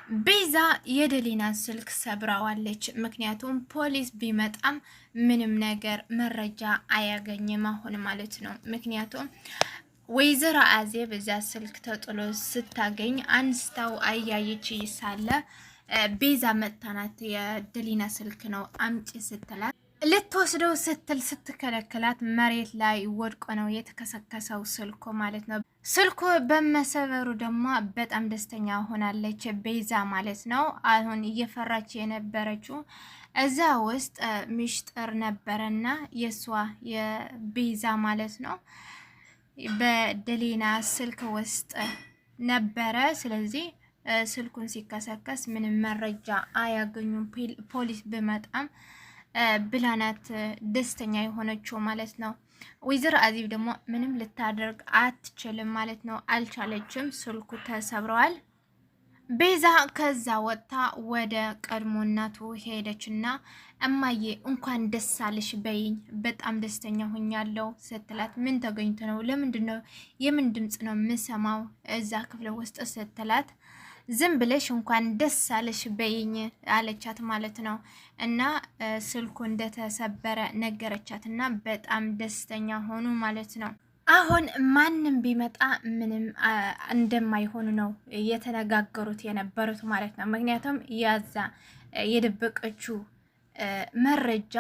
ቤዛ የደሊና ስልክ ሰብራዋለች። ምክንያቱም ፖሊስ ቢመጣም ምንም ነገር መረጃ አያገኝም አሁን ማለት ነው። ምክንያቱም ወይዘሮ አዜብ በዛ ስልክ ተጥሎ ስታገኝ አንስታው አያየች ይሳለ ቤዛ መታናት የደሊና ስልክ ነው አምጪ ስትላት ልትወስደው ስትል ስትከለከላት መሬት ላይ ወድቆ ነው የተከሰከሰው ስልኩ ማለት ነው። ስልኩ በመሰበሩ ደግሞ በጣም ደስተኛ ሆናለች ቤዛ ማለት ነው። አሁን እየፈራች የነበረችው እዛ ውስጥ ሚስጥር ነበረና የሷ የቤዛ ማለት ነው በደሊና ስልክ ውስጥ ነበረ። ስለዚህ ስልኩን ሲከሰከስ ምንም መረጃ አያገኙም ፖሊስ በመጣም ብላናት ደስተኛ የሆነችው ማለት ነው። ወይዘሮ አዚብ ደግሞ ምንም ልታደርግ አትችልም ማለት ነው። አልቻለችም። ስልኩ ተሰብረዋል። ቤዛ ከዛ ወጥታ ወደ ቀድሞ እናቱ ሄደችና እማዬ እንኳን ደስ አለሽ በይኝ፣ በጣም ደስተኛ ሆኛለሁ ስትላት ምን ተገኝቶ ነው? ለምንድነው የምን ድምጽ ነው የምሰማው እዛ ክፍለ ውስጥ ስትላት ዝም ብለሽ እንኳን ደስ አለሽ በይኝ አለቻት ማለት ነው። እና ስልኩ እንደተሰበረ ነገረቻት እና በጣም ደስተኛ ሆኑ ማለት ነው። አሁን ማንም ቢመጣ ምንም እንደማይሆኑ ነው የተነጋገሩት የነበሩት ማለት ነው። ምክንያቱም ያዛ የደበቀችው መረጃ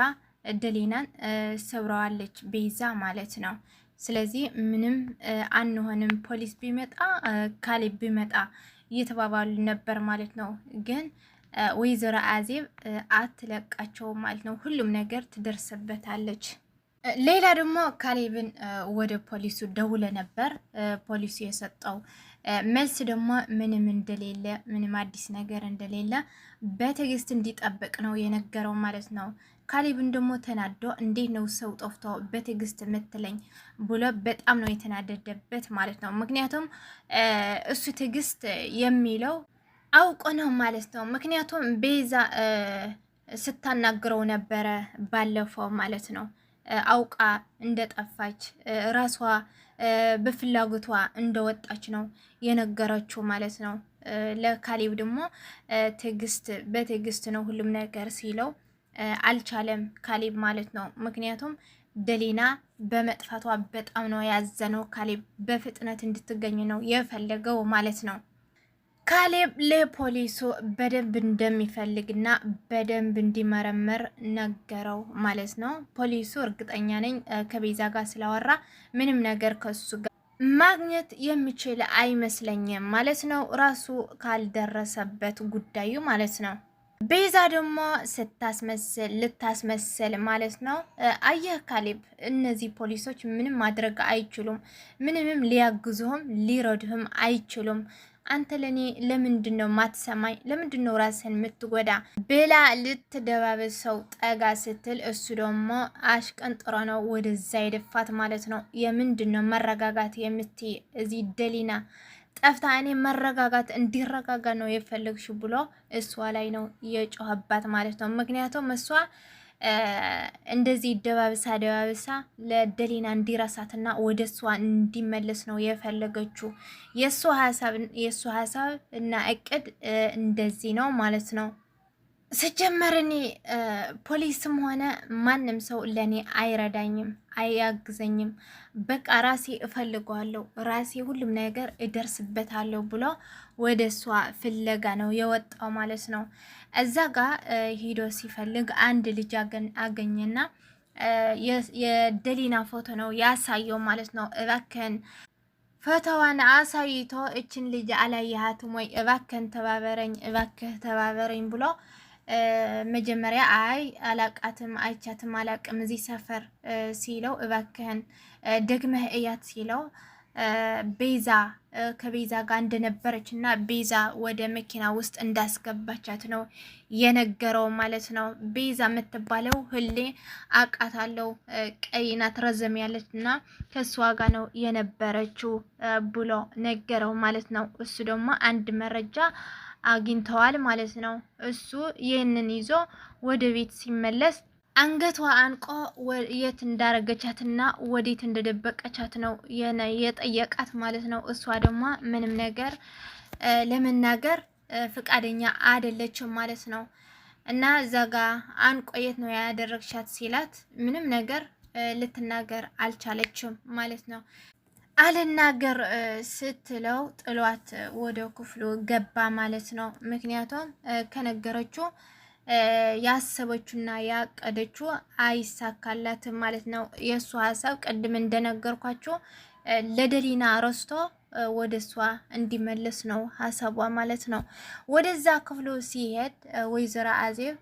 ደሊናን ሰብረዋለች ቤዛ ማለት ነው። ስለዚህ ምንም አንሆንም፣ ፖሊስ ቢመጣ ካሌብ ቢመጣ እየተባባሉ ነበር ማለት ነው። ግን ወይዘሮ አዜብ አትለቃቸውም ማለት ነው። ሁሉም ነገር ትደርስበታለች። ሌላ ደግሞ ካሌብን ወደ ፖሊሱ ደውለ ነበር። ፖሊሱ የሰጠው መልስ ደግሞ ምንም እንደሌለ፣ ምንም አዲስ ነገር እንደሌለ በትዕግስት እንዲጠብቅ ነው የነገረው ማለት ነው። ካሌብን ደግሞ ተናዶ እንዴት ነው ሰው ጠፍቶ በትዕግስት የምትለኝ ብሎ በጣም ነው የተናደደበት ማለት ነው። ምክንያቱም እሱ ትዕግስት የሚለው አውቆ ነው ማለት ነው። ምክንያቱም ቤዛ ስታናግረው ነበረ ባለፈው ማለት ነው። አውቃ እንደጠፋች ራሷ በፍላጎቷ እንደወጣች ነው የነገረችው ማለት ነው። ለካሌብ ደግሞ በትዕግስት ነው ሁሉም ነገር ሲለው አልቻለም ካሌብ ማለት ነው። ምክንያቱም ደሊና በመጥፋቷ በጣም ነው ያዘነው። ካሌብ በፍጥነት እንድትገኝ ነው የፈለገው ማለት ነው። ካሌብ ለፖሊሱ በደንብ እንደሚፈልግና በደንብ እንዲመረመር ነገረው ማለት ነው። ፖሊሱ እርግጠኛ ነኝ ከቤዛ ጋር ስላወራ ምንም ነገር ከሱ ጋር ማግኘት የሚችል አይመስለኝም ማለት ነው። ራሱ ካልደረሰበት ጉዳዩ ማለት ነው። ቤዛ ደግሞ ልታስመስል ማለት ነው። አየህ ካሌብ፣ እነዚህ ፖሊሶች ምንም ማድረግ አይችሉም። ምንምም ሊያግዙህም ሊረዱህም አይችሉም። አንተ ለኔ ለምንድን ነው ማትሰማኝ? ለምንድን ነው ራስን የምትጎዳ? ብላ ልትደባብሰው ጠጋ ስትል እሱ ደግሞ አሽቀንጥሮ ነው ወደዛ የደፋት ማለት ነው። የምንድን ነው መረጋጋት የምትይ? እዚህ ደሊና ጠፍታ እኔ መረጋጋት እንዲረጋጋ ነው የፈለግሽ ብሎ እሷ ላይ ነው የጮኸባት ማለት ነው። ምክንያቱም እሷ እንደዚህ ደባብሳ ለደሊና እንዲረሳትና ወደ እሷ እንዲመለስ ነው የፈለገችው። የእሱ ሀሳብ እና እቅድ እንደዚህ ነው ማለት ነው። ስጀመር እኔ ፖሊስም ሆነ ማንም ሰው ለእኔ አይረዳኝም፣ አያግዘኝም። በቃ ራሴ እፈልገዋለሁ፣ ራሴ ሁሉም ነገር እደርስበታለሁ ብሎ ወደ እሷ ፍለጋ ነው የወጣው ማለት ነው። እዛ ጋር ሂዶ ሲፈልግ አንድ ልጅ አገኘና የደሊና ፎቶ ነው ያሳየው ማለት ነው። እባክህን ፎቶዋን አሳይቶ እችን ልጅ አላየሃትም ወይ? እባክህን ተባበረኝ፣ እባክህ ተባበረኝ ብሎ መጀመሪያ አይ አላቃትም፣ አይቻትም አላቅም እዚህ ሰፈር ሲለው እባክህን ደግመህ እያት ሲለው ቤዛ ከቤዛ ጋር እንደነበረች እና ቤዛ ወደ መኪና ውስጥ እንዳስገባቻት ነው የነገረው ማለት ነው። ቤዛ የምትባለው ሁሌ አቃታለው፣ ቀይ ናት፣ ረዘም ያለች እና ከሷ ጋር ነው የነበረችው ብሎ ነገረው ማለት ነው። እሱ ደግሞ አንድ መረጃ አግኝተዋል ማለት ነው። እሱ ይህንን ይዞ ወደ ቤት ሲመለስ አንገቷ አንቆ የት እንዳረገቻትና ወዴት እንደደበቀቻት ነው የጠየቃት ማለት ነው። እሷ ደግሞ ምንም ነገር ለመናገር ፍቃደኛ አይደለችም ማለት ነው። እና ዘጋ አንቆየት ነው ያደረግሻት ሲላት ምንም ነገር ልትናገር አልቻለችም ማለት ነው። አልናገር ስትለው ጥሏት ወደ ክፍሉ ገባ ማለት ነው። ምክንያቱም ከነገረችው ያሰበችውና ያቀደችው አይሳካላትም ማለት ነው። የእሱ ሀሳብ ቅድም እንደነገርኳቸው ለደሊና ረስቶ ወደ እሷ እንዲመለስ ነው ሀሳቧ ማለት ነው። ወደዛ ክፍሉ ሲሄድ ወይዘሮ አዜብ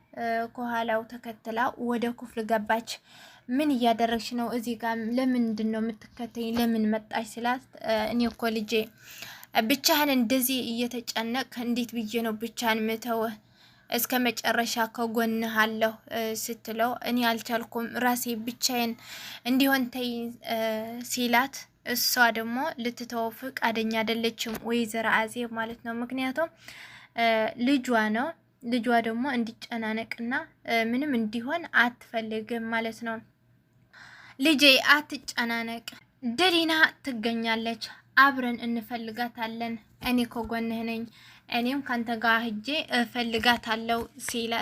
ከኋላው ተከትላ ወደ ክፍሉ ገባች። ምን እያደረግሽ ነው እዚህ ጋር? ለምንድን ነው የምትከተኝ? ለምን መጣች ስላት እኔ እኮ ልጄ ብቻህን እንደዚህ እየተጨነቅ እንዴት ብዬ ነው ብቻህን ምተውህ? እስከ መጨረሻ ከጎንህ አለሁ ስትለው እኔ አልቻልኩም ራሴ ብቻዬን እንዲሆን ተይ ሲላት እሷ ደግሞ ልትተው ፈቃደኛ አይደለችም ወይዘሮ አዜብ ማለት ነው። ምክንያቱም ልጇ ነው። ልጇ ደግሞ እንዲጨናነቅና ምንም እንዲሆን አትፈልግም ማለት ነው። ልጄ አትጨናነቅ፣ ደሊና ትገኛለች፣ አብረን እንፈልጋታለን፣ እኔ ከጎንህ ነኝ፣ እኔም ካንተ ጋር ሂጄ እፈልጋታለሁ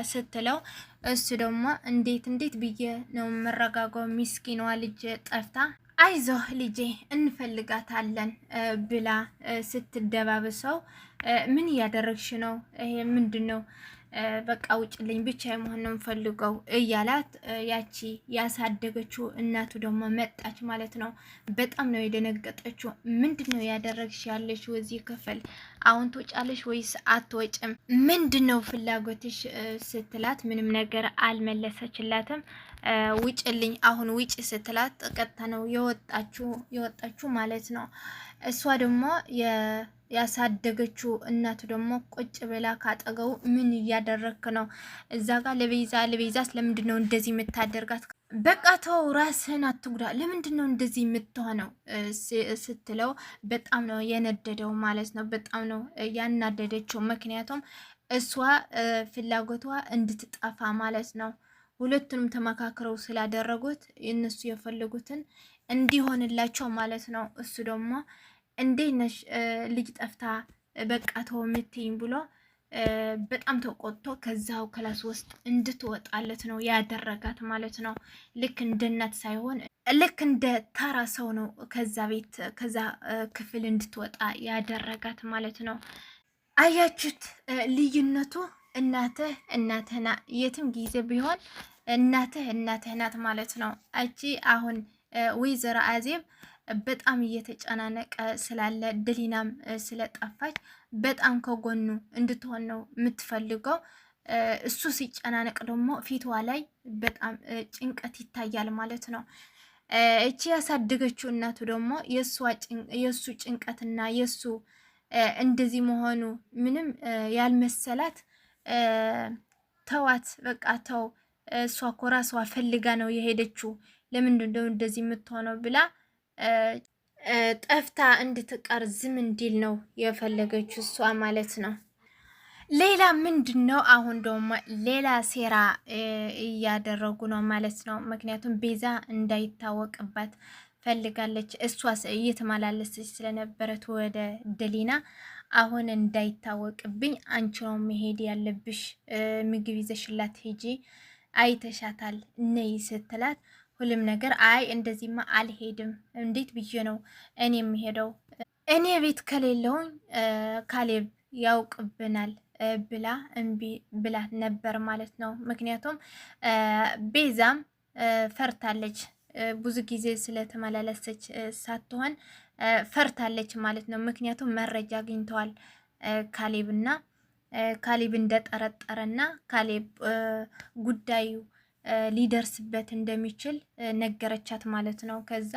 ስትለው እሱ ደግሞ እንዴት ብዬ ነው መረጋጋው? ሚስኪኗ ልጅ ጠፍታ አይዞህ ልጄ እንፈልጋታለን ብላ ስትደባብሰው ምን እያደረግሽ ነው? ይሄ ምንድን ነው? በቃ ውጭልኝ፣ ብቻ መሆን ነው የምፈልገው እያላት ያቺ ያሳደገችው እናቱ ደግሞ መጣች ማለት ነው። በጣም ነው የደነገጠችው። ምንድን ነው ያደረግሽ ያለሽው እዚህ ክፍል? አሁን ትወጫለሽ ወይስ አትወጭም? ምንድን ነው ፍላጎትሽ ስትላት ምንም ነገር አልመለሰችላትም። ውጭልኝ አሁን ውጭ ስትላት ቀጥታ ነው የወጣችው ማለት ነው። እሷ ደግሞ ያሳደገችው እናቱ ደግሞ ቁጭ ብላ ካጠገው ምን እያደረግክ ነው? እዛ ጋር ለቤዛ ስለምንድን ነው እንደዚህ የምታደርጋት? በቃ ተው ራስህን አትጉዳ፣ ለምንድን ነው እንደዚህ የምትሆነው ስትለው በጣም ነው የነደደው ማለት ነው። በጣም ነው ያናደደችው። ምክንያቱም እሷ ፍላጎቷ እንድትጠፋ ማለት ነው። ሁለቱንም ተመካክረው ስላደረጉት እነሱ የፈለጉትን እንዲሆንላቸው ማለት ነው። እሱ ደግሞ እንዴት ነሽ ልጅ ጠፍታ በቃ ተው የምትይኝ ብሎ በጣም ተቆጥቶ ከዛው ክላስ ውስጥ እንድትወጣለት ነው ያደረጋት ማለት ነው። ልክ እንደ እናት ሳይሆን ልክ እንደ ተራ ሰው ነው ከዛ ክፍል እንድትወጣ ያደረጋት ማለት ነው። አያችሁት ልዩነቱ? እናትህ ናት። የትም ጊዜ ቢሆን እናትህ ናት ማለት ነው። እቺ አሁን ወይዘሮ አዜብ በጣም እየተጨናነቀ ስላለ ደሊናም ስለጠፋች በጣም ከጎኑ እንድትሆን ነው የምትፈልገው። እሱ ሲጨናነቅ ደግሞ ፊቷ ላይ በጣም ጭንቀት ይታያል ማለት ነው። እቺ ያሳደገችው እናቱ ደግሞ የእሱ ጭንቀትና የእሱ እንደዚህ መሆኑ ምንም ያልመሰላት ተዋት በቃ ተው፣ እሷ እኮ ራሷ ፈልጋ ነው የሄደችው፣ ለምንድን ነው እንደዚህ የምትሆነው ብላ ጠፍታ እንድትቀር ዝም እንዲል ነው የፈለገችው እሷ ማለት ነው። ሌላ ምንድን ነው? አሁን ደግሞ ሌላ ሴራ እያደረጉ ነው ማለት ነው። ምክንያቱም ቤዛ እንዳይታወቅባት ፈልጋለች። እሷ እየተመላለሰች ስለነበረት ወደ ደሊና አሁን እንዳይታወቅብኝ አንቺ ነው መሄድ ያለብሽ፣ ምግብ ይዘሽላት ሂጂ፣ አይተሻታል ነይ ስትላት ሁሉም ነገር አይ እንደዚህማ አልሄድም፣ እንዴት ብዬ ነው እኔ የምሄደው? እኔ ቤት ከሌለውኝ ካሌብ ያውቅብናል ብላ እምቢ ብላት ነበር ማለት ነው። ምክንያቱም ቤዛም ፈርታለች፣ ብዙ ጊዜ ስለተመላለሰች ሳትሆን ፈርታለች ማለት ነው። ምክንያቱም መረጃ አግኝተዋል ካሌብና ካሌብ እንደጠረጠረና ካሌብ ጉዳዩ ሊደርስበት እንደሚችል ነገረቻት ማለት ነው። ከዛ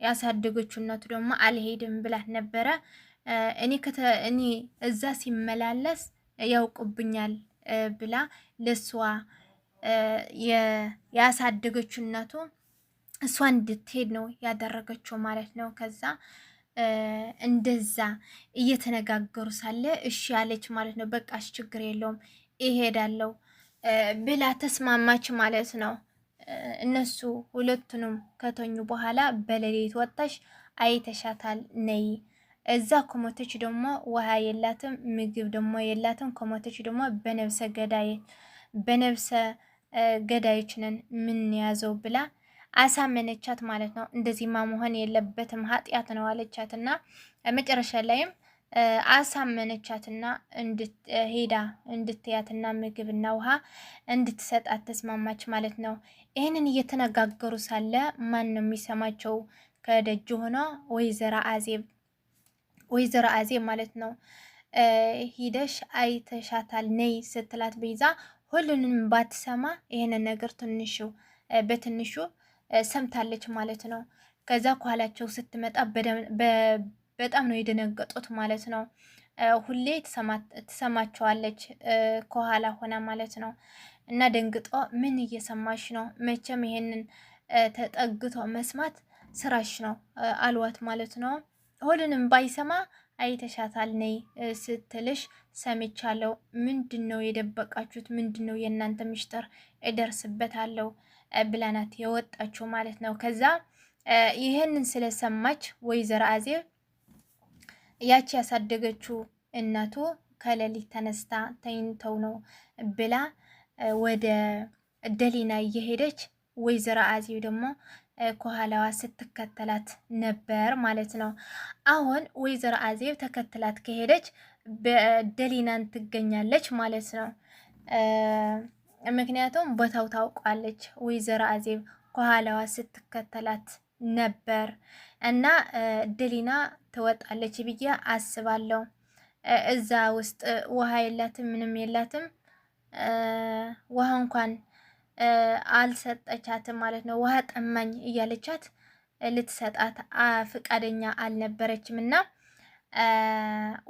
ያሳደገችው እናቱ ደግሞ አልሄድም ብላት ነበረ። እኔ እዛ ሲመላለስ ያውቁብኛል ብላ ለሷ ያሳደገችው እናቱ እሷ እንድትሄድ ነው ያደረገችው ማለት ነው። ከዛ እንደዛ እየተነጋገሩ ሳለ እሺ ያለች ማለት ነው። በቃሽ ችግር የለውም እሄዳለሁ ብላ ተስማማች ማለት ነው። እነሱ ሁለቱንም ከተኙ በኋላ በሌሊት ወጣሽ አይተሻታል ነይ እዛ ከሞተች ደግሞ ውሃ የላትም፣ ምግብ ደግሞ የላትም። ከሞተች ደግሞ በነብሰ ገዳዮች ነን ምን ያዘው ብላ አሳመነቻት ማለት ነው። እንደዚህማ መሆን የለበትም ኃጢአት ነው አለቻትና መጨረሻ ላይም አሳመነቻትና ሄዳ እንድትያትና ምግብና ውሃ እንድትሰጣት ተስማማች ማለት ነው። ይህንን እየተነጋገሩ ሳለ ማን ነው የሚሰማቸው? ከደጅ ሆኗ ወይዘሮ አዜብ ማለት ነው። ሂደሽ አይተሻታል ነይ ስትላት ቤዛ ሁሉንም ባትሰማ ይህንን ነገር በትንሹ ሰምታለች ማለት ነው። ከዛ ከኋላቸው ስትመጣ በጣም ነው የደነገጡት ማለት ነው። ሁሌ ትሰማቸዋለች ከኋላ ሆና ማለት ነው። እና ደንግጦ ምን እየሰማሽ ነው? መቼም ይሄንን ተጠግቶ መስማት ስራሽ ነው አልዋት ማለት ነው። ሁሉንም ባይሰማ አይተሻታል ነይ ስትልሽ ሰምቻለሁ። ምንድን ነው የደበቃችሁት? ምንድን ነው የእናንተ ምስጢር? እደርስበታለሁ ብላናት የወጣችው ማለት ነው። ከዛ ይህንን ስለሰማች ወይዘሮ አዜብ ያቺ ያሳደገችው እናቱ ከሌሊት ተነስታ ተኝተው ነው ብላ ወደ ደሊና እየሄደች ወይዘሮ አዜብ ደግሞ ከኋላዋ ስትከተላት ነበር ማለት ነው። አሁን ወይዘሮ አዜብ ተከትላት ከሄደች በደሊናን ትገኛለች ማለት ነው። ምክንያቱም ቦታው ታውቋለች። ወይዘሮ አዜብ ከኋላዋ ስትከተላት ነበር እና ደሊና ትወጣለች ብዬ አስባለሁ። እዛ ውስጥ ውሃ የላትም፣ ምንም የላትም። ውሃ እንኳን አልሰጠቻትም ማለት ነው። ውሃ ጠማኝ እያለቻት ልትሰጣት ፍቃደኛ አልነበረችም እና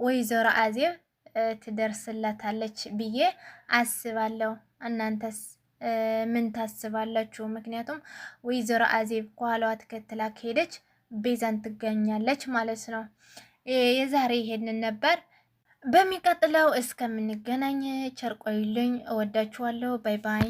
ወይዘሮ አዜብ ትደርስላታለች ብዬ አስባለሁ። እናንተስ ምን ታስባላችሁ? ምክንያቱም ወይዘሮ አዜብ ከኋላዋ ተከትላ ከሄደች ቤዛን ትገኛለች ማለት ነው። የዛሬ ይሄንን ነበር። በሚቀጥለው እስከምንገናኝ ቸር ቆዩልኝ። እወዳችኋለሁ። ባይ ባይ።